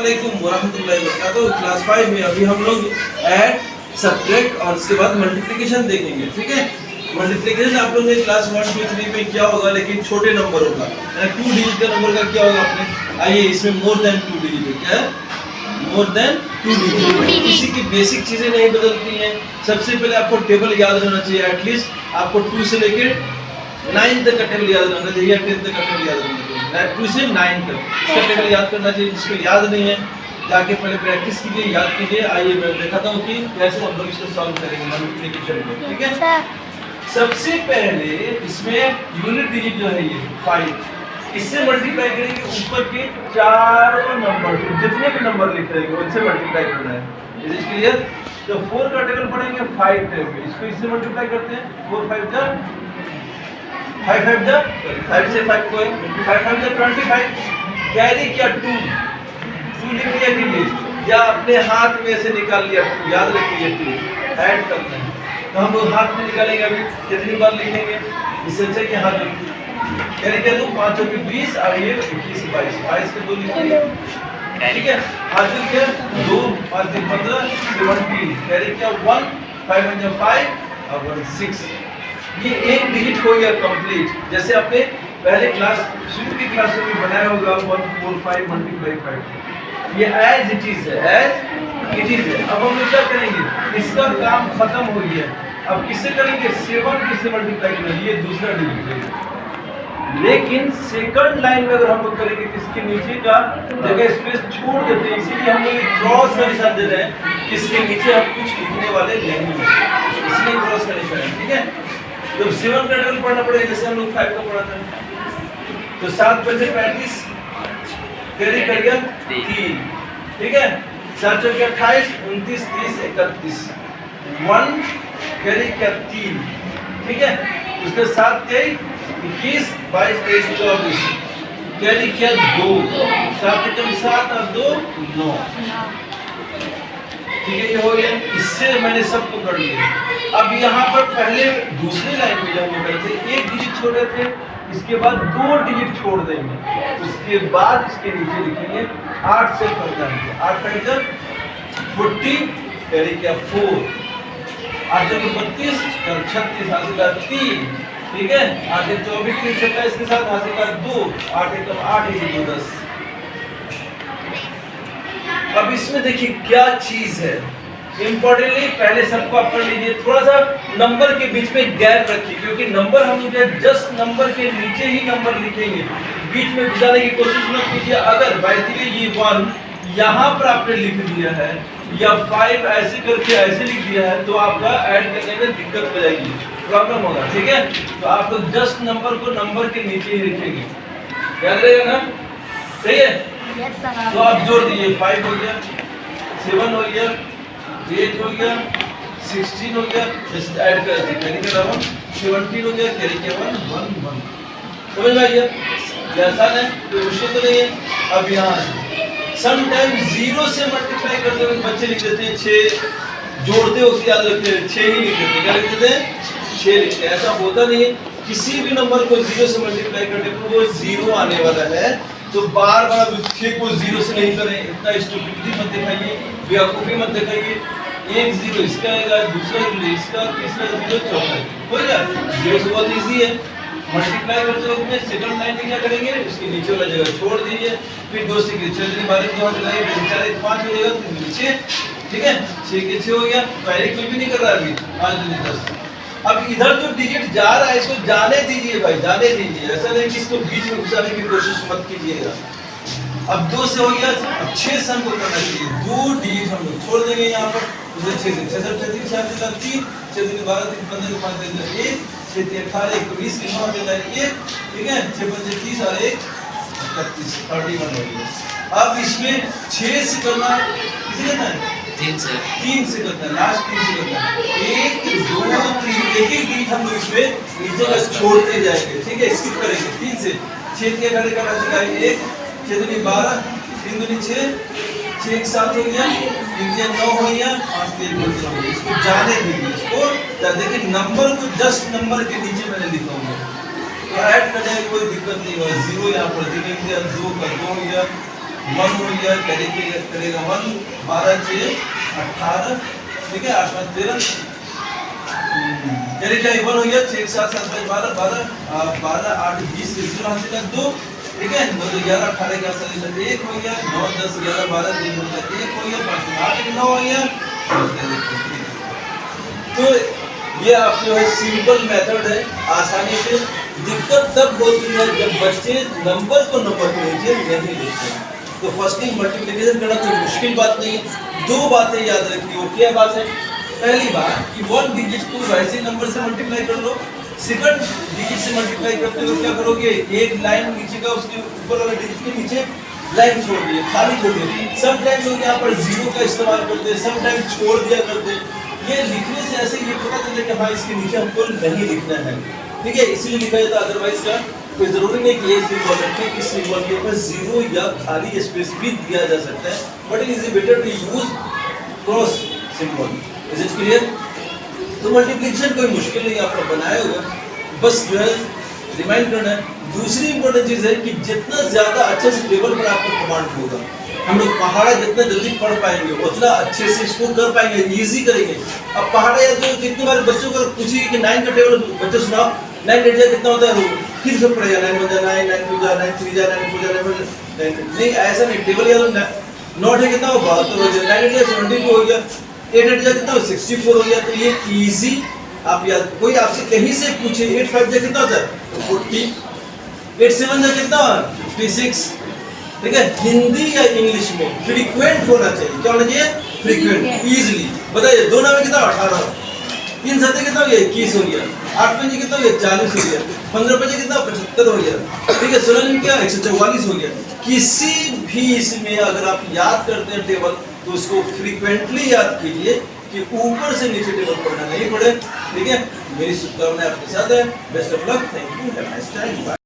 अस्सलामुअलैकुम वरहमतुल्लाहि वबरकातुहू। क्लास 5 में अभी हम लोग ऐड, सब्ट्रैक्ट और उसके बाद मल्टीप्लिकेशन देखेंगे। ठीक है, मल्टीप्लिकेशन आप लोग ने क्लास 1 2 3 में क्या होगा, लेकिन छोटे नंबर होगा। 2 डिजिट का नंबर का क्या होगा अपने, आइए इसमें मोर देन 2 डिजिट है। क्या है? More than 2 digit. इसी की बेसिक चीजें नहीं बदलती हैं। सबसे पहले आपको टेबल याद रहना चाहिए। एटलीस्ट आपको 2 से लेकर 9 तक का टेबल याद रहना चाहिए, 10 तक का टेबल याद रहना चाहिए। 2 से 9 तक इसका टेबल याद करना चाहिए। जिसको याद नहीं है जाके पहले प्रैक्टिस कीजिए, याद कीजिए। आइए मैं दिखाता हूँ कि कैसे हम लोग इसको सॉल्व करेंगे मल्टीप्लिकेशन में। ठीक है, सबसे पहले इसमें यूनिट डिजिट जो है ये 5, इससे मल्टीप्लाई करेंगे ऊपर के चारों नंबर, जितने भी नंबर लिख रहे हैं उनसे मल्टीप्लाई करना है। Is it clear? तो 4 का टेबल पढ़ेंगे 5 टेबल, इसको इससे मल्टीप्लाई करते हैं। 4 5 जा 5 5 जा 5 से 5 को 5 5 जा 25, कैरी क्या 2 लिख लिया डिजिट, या अपने हाथ में से निकाल लिया 2, याद रखिए 2 ऐड करना है। तो हम लोग हाथ में निकालेंगे, अभी कितनी बार लिखेंगे, इससे अच्छा कि हाथ में कैरी क्या 2 5 और 20 और ये 21 22 22 के 2 लिखेंगे। ठीक है, हाथ में क्या 2 5 3 15 17, कैरी क्या 1 5 1 5 और 1 6। ये एक डिजिट हो गया कंप्लीट। जैसे आपने पहले क्लास शुरू की क्लासों में बनाया होगा 1 4 5 मल्टीप्लाई 5, ये एज इट इज है, एज इट इज है। अब हम लोग क्या करेंगे, इसका काम खत्म हो गया। अब किससे करेंगे, 7 किससे मल्टीप्लाई करेंगे, ये दूसरा डिजिट है। लेकिन सेकंड लाइन में अगर हम लोग करेंगे तो इसके नीचे का जगह स्पेस छोड़ देते हैं, इसीलिए हम लोग क्रॉस का निशान दे रहे हैं कि इसके नीचे हम कुछ लिखने वाले नहीं हैं, इसलिए क्रॉस का निशान है। ठीक है, तो 7 का टेबल पढ़ना पड़ेगा जैसे हम लोग 5 का पढ़ा था। तो 7 5 35, कैरी कर गया 3। ठीक है, 7 चौके 28 29 30 31 1 कैरी क्या 3। ठीक है, उसके साथ क्या 21 22 23 24 कैरी क्या 2, 7 कम 7 और 2 9। ठीक है, ये हो गया। इससे मैंने सबको कर लिया। अब यहाँ पर पहले दूसरी लाइन में जब हम करते एक डिजिट छोड़े थे, इसके बाद 2 डिजिट छोड़ देंगे, उसके बाद इसके नीचे लिखेंगे 8 से करना है। 8 का 40 कैरी क्या 4, 8 32 और 36 हासिल का 3। ठीक है, 8 24 3 27 के साथ हासिल का 2, 8 1 8 1 2 10। अब इसमें देखिए क्या चीज है, इंपॉर्टेंटली पहले सबको आप कर लीजिए। थोड़ा सा नंबर के बीच में गैप रखिए, क्योंकि नंबर हम लोग जस्ट नंबर के नीचे ही नंबर लिखेंगे, बीच में घुसाने की कोशिश मत कीजिए। अगर बाय द वे ये 1 यहाँ पर आपने लिख दिया है या 5 ऐसे करके ऐसे लिख दिया है, तो आपका ऐड करने में दिक्कत हो जाएगी, प्रॉब्लम होगा। ठीक है, तो आप लोग जस्ट नंबर को नंबर के नीचे ही लिखेंगे, याद रहेगा ना? सही है। तो आप जोड़ दीजिए, 5 हो गया, 7 हो गया, 8 हो गया, 16 हो गया, जैसे ऐड कर दीजिए, कैरी के 17 हो गया, कैरी के 1 1 1। समझ में आ गया? ये आसान है, कोई मुश्किल तो नहीं है। अब यहाँ समटाइम 0 से मल्टीप्लाई करते हुए बच्चे लिख देते हैं 6, जोड़ते हो याद रखते हैं 6 ही लिख देते हैं। क्या लिख देते हैं? 6 लिखते हैं। ऐसा होता नहीं है, किसी भी नंबर को 0 से मल्टीप्लाई करने पर वो 0 आने वाला है। तो बार बार 6 को 0 से नहीं करें, इतना स्टूपिडिटी मत दिखाइए, बेवकूफ़ी मत दिखाइए। एक 0 इसका आएगा, दूसरा 0 इसका, तीसरा 0 चौथा हो गया। 0 से बहुत ईजी है। मल्टीप्लाई करते वक्त में सेकंड लाइन में क्या करेंगे, उसके नीचे वाला जगह छोड़ दीजिए, फिर 2 से 6 दिन 12 को हटाइए, 4 1 5 हो जाएगा, 3 नीचे। ठीक है, 6 के 6 हो गया, पहले कोई भी नहीं कर रहा अभी, 5 2 10। अब इधर जो डिजिट जा रहा है इसको जाने दीजिए भाई, जाने दीजिए। ऐसा नहीं कि इसको बीच में घुसाने की कोशिश मत कीजिएगा। अब 2 से हो गया, अब 6 से हमको करना चाहिए। 2 डिजिट हम लोग छोड़ देंगे यहाँ पर, उसे 6 से 6 3 3 4 3 3 6 3 12 3 15 5 3 1 6 3 18 21 9 देता है 1। ठीक है, 6 5 30 और 1 31 31 हो गया। अब इसमें 6 से करना है, किसे करना है? 3 से करना है, लास्ट 3 से करना है। 1 2 3 एक एक डिजिट हम लोग इसमें नीचे का छोड़ते जाएंगे। ठीक है, स्किप करेंगे 3 से 6 के घरे का राशि का 1 6 दूनी 12 3 दूनी 6 6 1 7 हो गया, 3 3 9 हो गया, 5 3 1 9 हो गया। इसको जाने दीजिए, इसको देखिए नंबर को जस्ट नंबर के नीचे मैंने लिखा हुआ है, तो ऐड करने में कोई दिक्कत नहीं होगा। 0 यहाँ पर दिखेंगे, 2 का 2 हो गया, 1 हो गया, कैरी करेगा 1, 12 6 18, ठीक है, 8 5 13, कैरी क्या 1 हो गया, 6 7 7 5 12 12 12 8 20 0 हासिल है 2, ठीक है, 9 11 18 के हासिल है 1 हो गया, 9 10 11 12 3 हो गया 1 हो गया, 5 8 9 हो गया। तो ये आप जो है सिंपल मेथड है, आसानी से। दिक्कत तब होती है जब बच्चे नंबर को नंबर के नीचे नहीं लिखते हैं। तो फर्स्ट थिंग मल्टीप्लिकेशन करना कोई मुश्किल बात नहीं है। दो बातें याद रखिए, वो क्या बात है? पहली बात कि 1 डिजिट को वैसे नंबर से मल्टीप्लाई कर लो, सेकंड डिजिट से मल्टीप्लाई करते हो क्या करोगे, एक लाइन नीचे का उसके ऊपर वाला डिजिट के नीचे लाइन छोड़ दिए, खाली छोड़ दिए। समटाइम्स लोग यहाँ पर जीरो का इस्तेमाल करते हैं, समटाइम्स छोड़ दिया करते हैं। ये लिखने से ऐसे ये पता चले कि हाँ इसके नीचे हमको नहीं लिखना है, ठीक है, इसीलिए लिखा जाता है। अदरवाइज का कोई जरूरी नहीं कि ये सिंबल रखें, इस सिंबल के ऊपर जीरो या खाली स्पेस भी दिया जा सकता है, but it is better to use cross symbol. Is it clear? तो मल्टीप्लिकेशन कोई मुश्किल नहीं, आपने बनाया होगा, बस जो है रिमाइंड करना है। दूसरी इंपॉर्टेंट चीज है कि जितना ज्यादा अच्छे से टेबल पर आपको कमांड होगा, हम लोग पहाड़ा जितना जल्दी पढ़ पाएंगे उतना अच्छे से इसको कर पाएंगे, इजी करेंगे। अब पहाड़ा या तो कितनी बार बच्चों को पूछिए कि 9 का टेबल बच्चे सुनाओ, 9 8 कितना होता है, फिर सब पढ़ेगा 9 1 9 9 2 9 3 9 4 9 नहीं, ऐसा नहीं। टेबल या तो 9 8 कितना हो 72 हो गया, 9 8 72 हो गया, 8 8 कितना हो 64 हो गया। तो ये इजी आप याद, कोई आपसे कहीं से पूछे 8 5 कितना होता है 40, 8 7 कितना 56, ठीक है। हिंदी या इंग्लिश में फ्रीक्वेंट होना चाहिए, क्या होना चाहिए? Frequent, easily. बताइए 2 9 कितना 18, 3 7 कितना हो गया 21 हो गया, 8 5 कितना हो गया 40 हो गया, 15 5 कितना 75 हो गया, ठीक है, 16 क्या 144 हो गया। किसी भी इसमें अगर आप याद करते हैं टेबल तो उसको फ्रीक्वेंटली याद कीजिए कि ऊपर से नीचे टेबल पढ़ना नहीं पड़े, ठीक है। मेरी शुभकामनाएं आपके साथ है, best of luck, thank you, have a nice time.